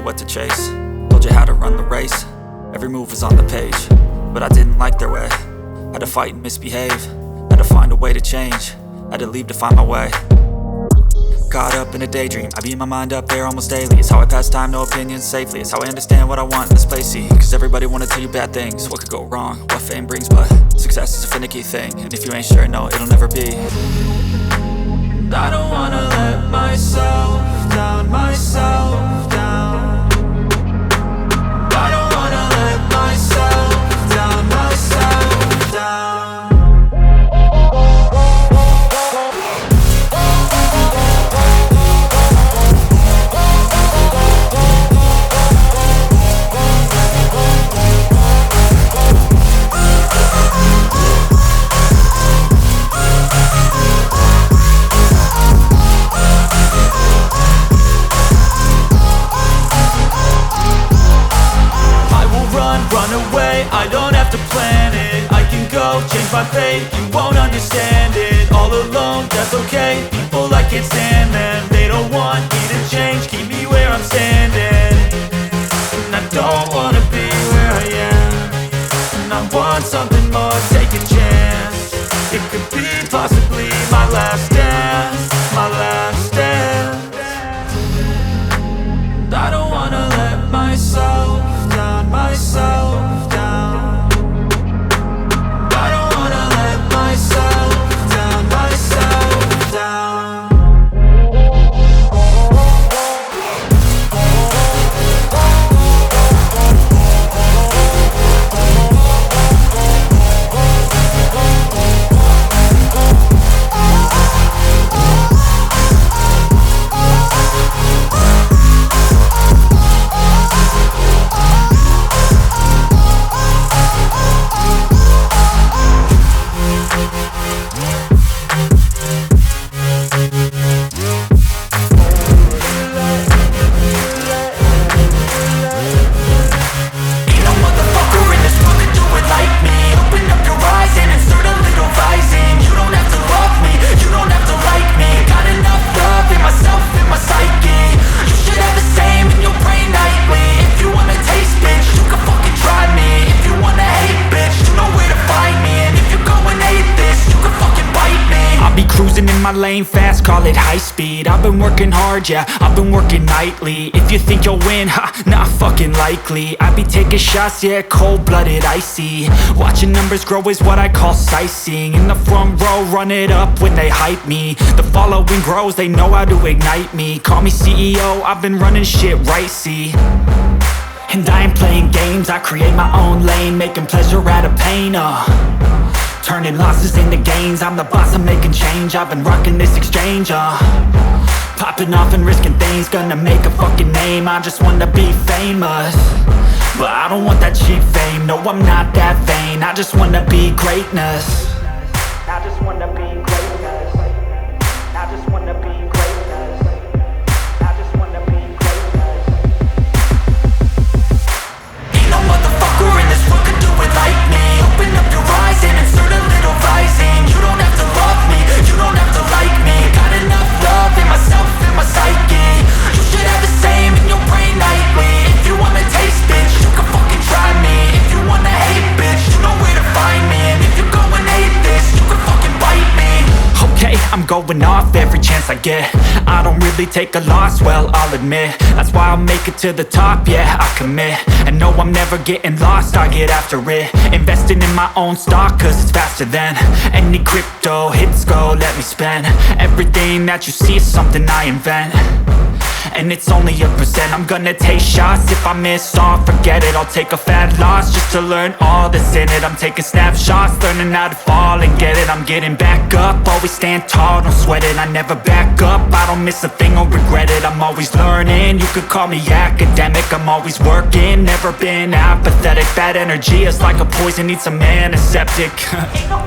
what to chase, told you how to run the race. Every move was on the page, but I didn't like their way. Had to fight and misbehave, had to find a way to change, had to leave to find my way. Caught up in a daydream, I beat my mind up there almost daily. It's how I pass time, no opinions safely. It's how I understand what I want in this place, see. Cause everybody wanna tell you bad things, what could go wrong, what fame brings. But success is a finicky thing, and if you ain't sure, no, it'll never be. And I don't wanna let myself down, myself down. And I don't wanna let myself down, myself down. I don't have to plan it, I can go change my fate. You won't understand it, all alone, that's okay. People I can't stand them, they don't want me to change. Keep me where I'm standing, and I don't wanna be where I am. And I want something more, take a chance. It could be possibly my last dance, my last dance. And I don't wanna let myself down, myself down. My lane fast, call it high speed. I've been working hard, yeah, I've been working nightly. If you think you'll win, ha, not fucking likely. I be taking shots, yeah, cold-blooded, icy. Watching numbers grow is what I call sightseeing. In the front row, run it up when they hype me. The following grows, they know how to ignite me. Call me CEO, I've been running shit right, see. And I ain't playing games, I create my own lane, making pleasure out of pain, turning losses into gains. I'm the boss, I'm making change. I've been rocking this exchange, popping off and risking things. Gonna make a fucking name, I just wanna be famous. But I don't want that cheap fame, no, I'm not that vain. I just wanna be greatness. I just wanna be greatness. I just wanna be greatness. I just wanna be greatness. Ain't no motherfucker in this world could do it like me. Open up your eyes and insert a little rising. You don't have to love me, you don't have to like me. Got enough love in myself, in my psyche. You should have the same in your brain nightly. If you wanna taste, bitch, you can fucking try me. If you wanna hate, bitch, you know where to find me. And if you go and hate this, you can fucking bite me. Okay, I'm going off every chance I get. I don't really take a loss, well, I'll admit. That's why I'll make it to the top, yeah, I commit. And no, I'm never getting lost, I get after it. Investing in my own stock, cause it's faster than any crypto hits go, let me spend. Everything that you see is something I invent, and it's only a percent. I'm gonna take shots, if I miss all, forget it. I'll take a fat loss just to learn all that's in it. I'm taking snapshots, learning how to fall and get it. I'm getting back up, always stand tall, don't sweat it. I never back up, I don't miss a thing or regret it. I'm always learning, you could call me academic. I'm always working, never been apathetic. Bad energy is like a poison, needs a antiseptic. Ain't no